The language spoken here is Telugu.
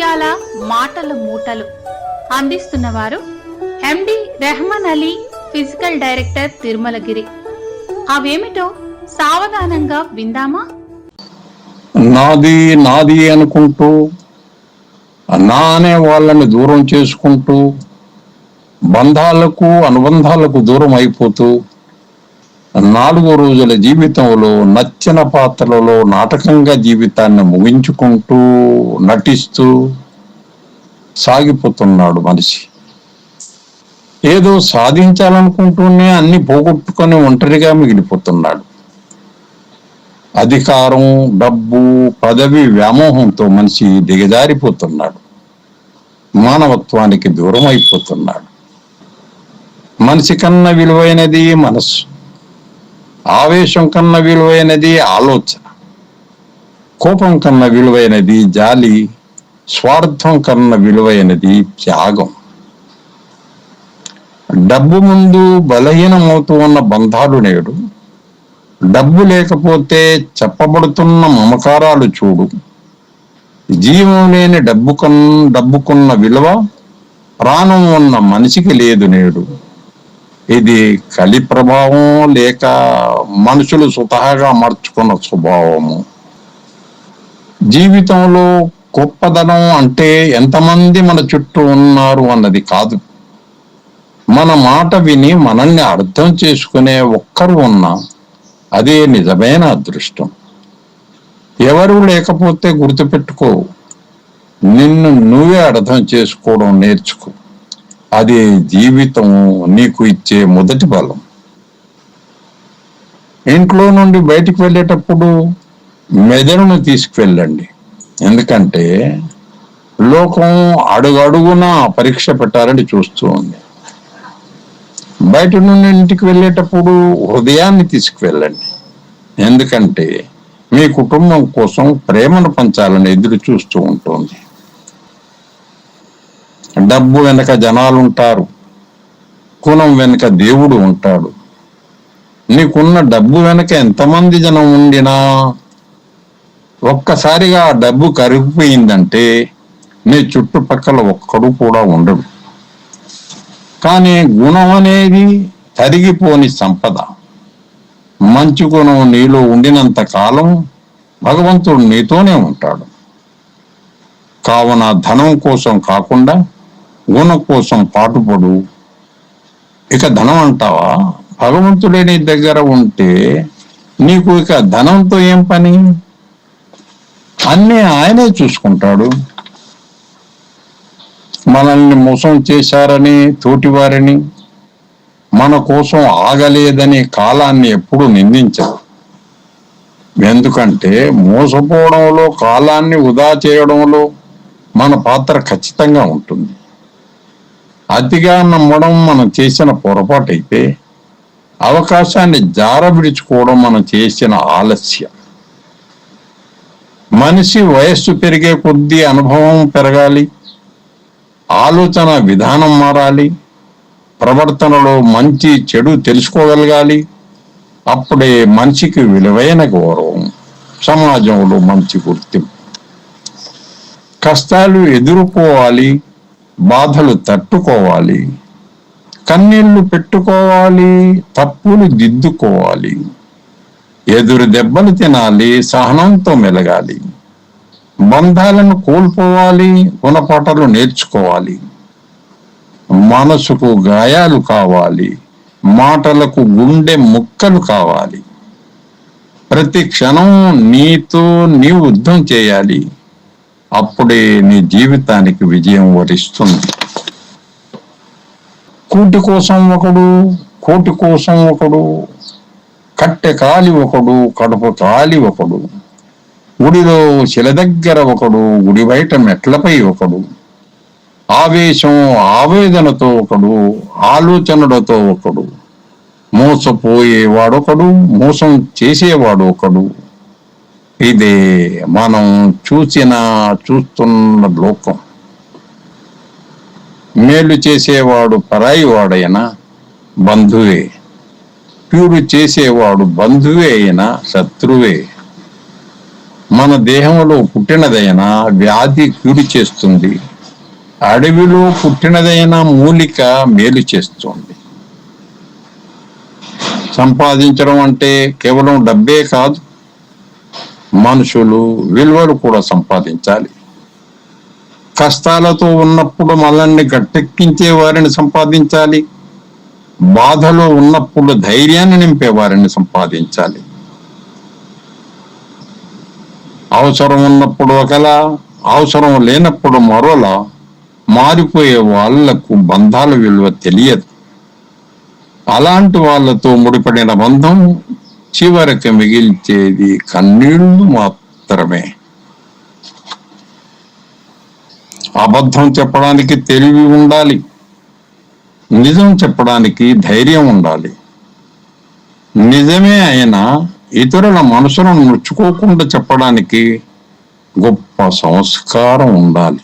ముత్యాల మాటల మూటలు అందిస్తున్నవారు ఎండి రెహమాన్ అలీ, ఫిజికల్ డైరెక్టర్, తిరుమలగిరి. అవేమిటో సావధానంగా విందామా? నాది నాది అనుకుంటూ నా అనే వాళ్ళని దూరం చేసుకుంటూ బంధాలకు అనుబంధాలకు దూరం అయిపోతూ 4 రోజుల జీవితంలో నచ్చిన పాత్రలలో నాటకంగా జీవితాన్ని ముగించుకుంటూ నటిస్తూ సాగిపోతున్నాడు మనిషి. ఏదో సాధించాలనుకుంటూనే అన్ని పోగొట్టుకొని ఒంటరిగా మిగిలిపోతున్నాడు. అధికారం, డబ్బు, పదవి వ్యామోహంతో మనిషి దిగజారిపోతున్నాడు. మానవత్వానికి దూరం అయిపోతున్నాడు. మనిషి కన్నా విలువైనది మనస్సు, ఆవేశం కన్నా విలువైనది ఆలోచన, కోపం కన్నా విలువైనది జాలి, స్వార్థం కన్నా విలువైనది త్యాగం. డబ్బు ముందు బలహీనమవుతూ ఉన్న బంధాలు నేడు డబ్బు లేకపోతే చెప్పబడుతున్న మమకారాలు చూడు. జీవం లేని డబ్బుకున్న విలువ ప్రాణం ఉన్న మనిషికి లేదు నేడు. ఇది కలి ప్రభావం లేక మనుషులు స్వతహాగా మార్చుకున్న స్వభావము. జీవితంలో గొప్పదనం అంటే ఎంతమంది మన చుట్టూ ఉన్నారు అన్నది కాదు, మన మాట విని మనల్ని అర్థం చేసుకునే ఒక్కరు ఉన్నా అదే నిజమైన అదృష్టం. ఎవరు లేకపోతే గుర్తుపెట్టుకో, నిన్ను నువ్వే అర్థం చేసుకోవడం నేర్చుకో. అదే జీవితం నీకు ఇచ్చే మొదటి బలం. ఇంట్లో నుండి బయటికి వెళ్ళేటప్పుడు మెదడును తీసుకువెళ్ళండి. ఎందుకంటే లోకం అడుగడుగునా పరీక్ష పెట్టాలని చూస్తూ ఉంది. బయట నుండి ఇంటికి వెళ్ళేటప్పుడు హృదయాన్ని తీసుకువెళ్ళండి. ఎందుకంటే మీ కుటుంబం కోసం ప్రేమను పంచాలని ఎదురు చూస్తూ ఉంటుంది. డబ్బు వెనక జనాలు ఉంటారు, కులం వెనక దేవుడు ఉంటాడు. నీకున్న డబ్బు వెనక ఎంతమంది జనం ఉండినా ఒక్కసారిగా ఆ డబ్బు కరిగిపోయిందంటే నీ చుట్టుపక్కల ఒక్కడు కూడా ఉండడు. కానీ గుణం అనేది తరిగిపోని సంపద. మంచి గుణం నీలో ఉండినంత కాలం భగవంతుడు నీతోనే ఉంటాడు. కావున ధనం కోసం కాకుండా గుణం కోసం పాటుపడు. ఇక ధనం అంటావా, భగవంతుడే నీ దగ్గర ఉంటే నీకు ఇక ధనంతో ఏం పని? అన్నీ ఆయనే చూసుకుంటాడు. మనల్ని మోసం చేశారని తోటివారిని, మన కోసం ఆగలేదని కాలాన్ని ఎప్పుడు నిందించరు. ఎందుకంటే మోసపోవడంలో, కాలాన్ని వృధా చేయడంలో మన పాత్ర ఖచ్చితంగా ఉంటుంది. అతిగా నమ్మడం మనం చేసిన పొరపాటు అయితే, అవకాశాన్ని జారవిడుచుకోవడం మనం చేసిన ఆలస్యం. మనిషి వయస్సు పెరిగే కొద్దీ అనుభవం పెరగాలి, ఆలోచన విధానం మారాలి, ప్రవర్తనలో మంచి చెడు తెలుసుకోగలగాలి. అప్పుడే మనిషికి విలువైన గౌరవం, సమాజంలో మంచి గుర్తింపు. కష్టాలు ఎదుర్కోవాలి, బాధలు తట్టుకోవాలి, కన్నీళ్లు పెట్టుకోవాలి, తప్పులు దిద్దుకోవాలి, ఎదురు దెబ్బలు తినాలి, సహనంతో మెలగాలి, బంధాలను కోల్పోవాలి, గుణపాఠాలు నేర్చుకోవాలి. మనసుకు గాయాలు కావాలి, మాటలకు గుండె ముక్కలు కావాలి. ప్రతి క్షణం నీతో నీవు యుద్ధం చేయాలి. అప్పుడే నీ జీవితానికి విజయం వరిస్తుంది. కూటి కోసం ఒకడు, కోటి కోసం ఒకడు, కట్టె కాలి ఒకడు, కడుపు కాలి ఒకడు, గుడిలో శిల దగ్గర ఒకడు, గుడి బయట మెట్లపై ఒకడు, ఆవేశం ఆవేదనతో ఒకడు, ఆలోచనలతో ఒకడు, మోసపోయేవాడొకడు, మోసం చేసేవాడు ఒకడు. ఇదే మనం చూస్తున్న లోకం. మేలు చేసేవాడు పరాయి వాడైనా బంధువే, కీడు చేసేవాడు బంధువే అయినా శత్రువే. మన దేహంలో పుట్టినదైనా వ్యాధి కీడు చేస్తుంది, అడవిలో పుట్టినదైనా మూలిక మేలు చేస్తుంది. సంపాదించడం అంటే కేవలం డబ్బే కాదు, మనుషులు విలువలు కూడా సంపాదించాలి. కష్టాలతో ఉన్నప్పుడు మనల్ని గట్టెక్కించే వారిని సంపాదించాలి, బాధలో ఉన్నప్పుడు ధైర్యాన్ని నింపే వారిని సంపాదించాలి. అవసరం ఉన్నప్పుడు ఒకలా, అవసరం లేనప్పుడు మరోలా మారిపోయే వాళ్లకు బంధాల విలువ తెలియదు. అలాంటి వాళ్ళతో ముడిపడిన బంధం చివరికి మిగిల్చేది కన్నీళ్లు మాత్రమే. అబద్ధం చెప్పడానికి తెలివి ఉండాలి, నిజం చెప్పడానికి ధైర్యం ఉండాలి. నిజమే అయినా ఇతరుల మనసులను నొచ్చుకోకుండా చెప్పడానికి గొప్ప సంస్కారం ఉండాలి.